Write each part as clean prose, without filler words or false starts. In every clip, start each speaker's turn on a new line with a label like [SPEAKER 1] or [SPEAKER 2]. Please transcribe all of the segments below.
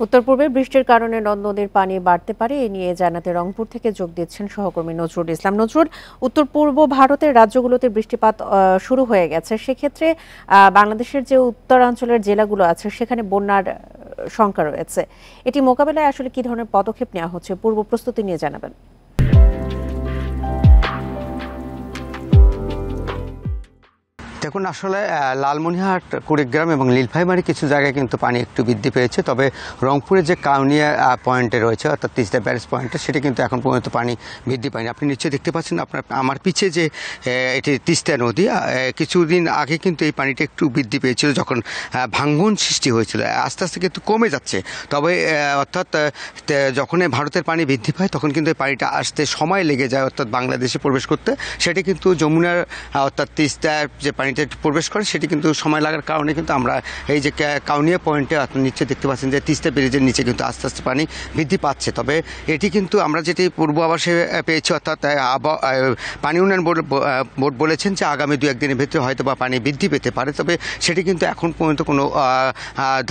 [SPEAKER 1] উত্তর পূর্বে বৃষ্টির কারণে নদ-নদীর পানি বাড়তে পারে এ নিয়ে জানাতে রংপুর থেকে যোগ দিচ্ছেন সহকর্মী নজরুল ইসলাম। নজরুল, উত্তর পূর্ব ভারতের রাজ্যগুলোতে বৃষ্টিপাত শুরু হয়ে গেছে, সেক্ষেত্রে বাংলাদেশের যে উত্তরাঞ্চলের জেলাগুলো আছে সেখানে বন্যার শঙ্কা রয়েছে। এটি মোকাবেলায় আসলে কি ধরনের পদক্ষেপ নেওয়া হচ্ছে, পূর্ব প্রস্তুতি নিয়ে জানাবেন।
[SPEAKER 2] দেখুন, আসলে লালমনিরহাট, কুড়িগ্রাম এবং নীলফামারী কিছু জায়গায় কিন্তু পানি একটু বৃদ্ধি পেয়েছে, তবে রংপুরে যে কাউনিয়া পয়েন্টে রয়েছে অর্থাৎ তিস্তা ব্যারেজ পয়েন্টে সেটি কিন্তু এখন পর্যন্ত পানি বৃদ্ধি পায়নি। আপনি নিশ্চয়ই দেখতে পাচ্ছেন আমার পিছে যে এটি তিস্তা নদী, কিছুদিন আগে কিন্তু এই পানিটা একটু বৃদ্ধি পেয়েছিল যখন ভাঙ্গন সৃষ্টি হয়েছিল, আস্তে আস্তে কিন্তু কমে যাচ্ছে। তবে অর্থাৎ যখন ভারতের পানি বৃদ্ধি পায় তখন কিন্তু এই পানিটা আসতে সময় লেগে যায়, অর্থাৎ বাংলাদেশে প্রবেশ করতে। সেটি কিন্তু যমুনার অর্থাৎ তিস্তার যে পানিটা প্রবেশ করে সেটি কিন্তু সময় লাগার কারণে কিন্তু আমরা এই যে কাউনিয়া পয়েন্টে আপনি নিচে দেখতে পাচ্ছেন যে তিস্তা ব্রিজের নিচে কিন্তু আস্তে আস্তে পানি বৃদ্ধি পাচ্ছে। তবে এটি কিন্তু আমরা যেটি পূর্ব আভাসে পেয়েছি, অর্থাৎ পানি উন্নয়ন বোর্ড বলেছেন যে আগামী 2-1 দিনের ভিতরে হয়তো বা পানি বৃদ্ধি পেতে পারে, তবে সেটি কিন্তু এখন পর্যন্ত কোনো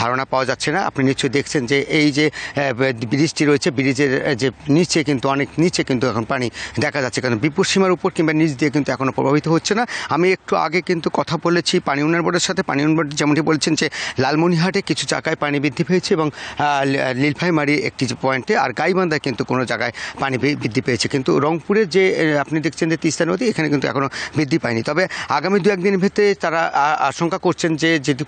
[SPEAKER 2] ধারণা পাওয়া যাচ্ছে না। আপনি নিশ্চয়ই দেখছেন যে এই যে ব্রিজটি রয়েছে, ব্রিজের যে নিচে কিন্তু অনেক নিচে কিন্তু এখন পানি দেখা যাচ্ছে, কারণ বিপদসীমার উপর কিংবা নিচ দিয়ে কিন্তু এখনও প্রভাবিত হচ্ছে না। আমি একটু আগে কিন্তু কথা বলেছি পানি উন্নয়ন বোর্ডের সাথে। পানি উন্নয়ন বোর্ড যেমনটি বলছেন যে লালমনিরহাটে কিছু জায়গায় পানি বৃদ্ধি পেয়েছে এবং নীলফামারী একটি পয়েন্টে, আর গাইবান্ধায় কিন্তু কোনো জায়গায় পানি বৃদ্ধি পেয়েছে। কিন্তু রংপুরের যে আপনি দেখছেন যে তিস্তা নদী, এখানে কিন্তু এখনও বৃদ্ধি পায়নি। তবে আগামী 2-1 দিনের ভিতরে তারা আশঙ্কা করছেন যে যেটি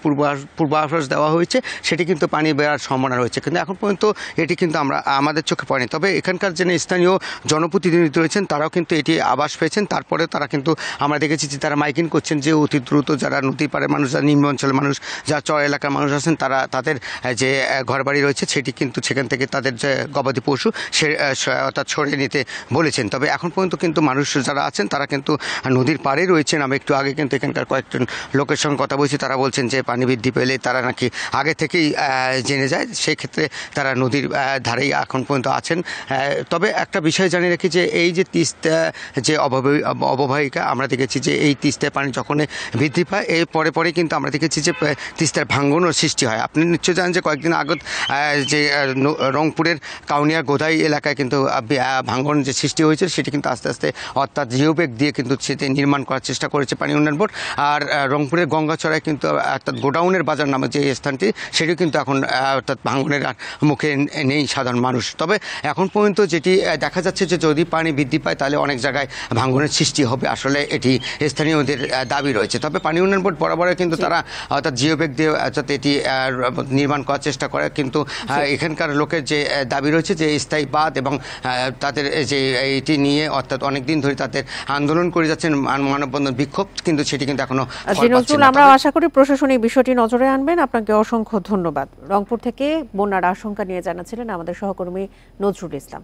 [SPEAKER 2] পূর্বাভাস দেওয়া হয়েছে সেটি কিন্তু পানি বেড়ার সম্ভাবনা রয়েছে, কিন্তু এখন পর্যন্ত এটি কিন্তু আমাদের চোখে পড়েনি। তবে এখানকার যে স্থানীয় জনপ্রতিনিধি রয়েছেন তারাও কিন্তু এটি আভাস পেয়েছেন, তারপরে তারা কিন্তু আমরা দেখেছি যে তারা মাইকিং করছেন যে অতি দ্রুত যারা নদী পাড়ের মানুষ, যারা নিম্ন অঞ্চলের মানুষ, যারা চর এলাকার মানুষ আছেন, তারা তাদের যে ঘরবাড়ি রয়েছে সেটি কিন্তু সেখান থেকে তাদের যে গবাদি পশু সে অর্থাৎ সরিয়ে নিতে বলেছেন। তবে এখন পর্যন্ত কিন্তু মানুষ যারা আছেন তারা কিন্তু নদীর পাড়ে রয়েছেন। আমি একটু আগে কিন্তু এখানকার কয়েকজন লোকের সঙ্গে কথা বলছি, তারা বলছেন যে পানি বৃদ্ধি পেলে তারা নাকি আগে থেকেই জেনে যায়, সেক্ষেত্রে তারা নদীর ধারেই এখন পর্যন্ত আছেন। তবে একটা বিষয় জানিয়ে রাখি যে এই যে তিস্তা যে অববাহিকা, আমরা দেখেছি যে এই তিস্তায় পানি যখন বৃদ্ধি পায় এর পরে কিন্তু আমরা দেখেছি যে তিস্তার ভাঙ্গনও সৃষ্টি হয়। আপনি নিশ্চয় জানেন যে কয়েকদিন আগে যে রংপুরের কাউনিয়া গোদাই এলাকায় কিন্তু ভাঙ্গন যে সৃষ্টি হয়েছে সেটি কিন্তু আস্তে আস্তে অর্থাৎ জিওব্যাগ দিয়ে কিন্তু সেটি নির্মাণ করার চেষ্টা করেছে পানি উন্নয়ন বোর্ড। আর রংপুরের গঙ্গাচড়ায় কিন্তু অর্থাৎ গোডাউনের বাজার নামে যে স্থানটি সেটি কিন্তু এখন অর্থাৎ ভাঙ্গনের মুখে নেই সাধারণ মানুষ। তবে এখন পর্যন্ত যেটি দেখা যাচ্ছে যে যদি পানি বৃদ্ধি পায় তাহলে অনেক জায়গায় ভাঙ্গনের সৃষ্টি হবে, আসলে এটি স্থানীয়দের দাবি রয়েছে। তবে পানি উন্নয়ন বোর্ড বরাবর কিন্তু তারা অর্থাৎ জিওব্যাগ দিয়ে অর্থাৎ এটি নির্মাণ করার চেষ্টা করে, কিন্তু এখানকার লোকের যে দাবি রয়েছে যে স্থায়ী বাঁধ এবং তাদের যে এটি নিয়ে অর্থাৎ অনেক দিন ধরে তাদের আন্দোলন করে যাচ্ছেন, মানববন্ধন বিক্ষোভ, কিন্তু সেটি কিন্তু এখনো
[SPEAKER 1] আমরা আশা করি প্রশাসন এই বিষয়টি নজরে আনবেন। আপনাকে অসংখ্য ধন্যবাদ। রংপুর থেকে বন্যার আশঙ্কা নিয়ে জানাচ্ছিলেন আমাদের সহকর্মী নজরুল ইসলাম।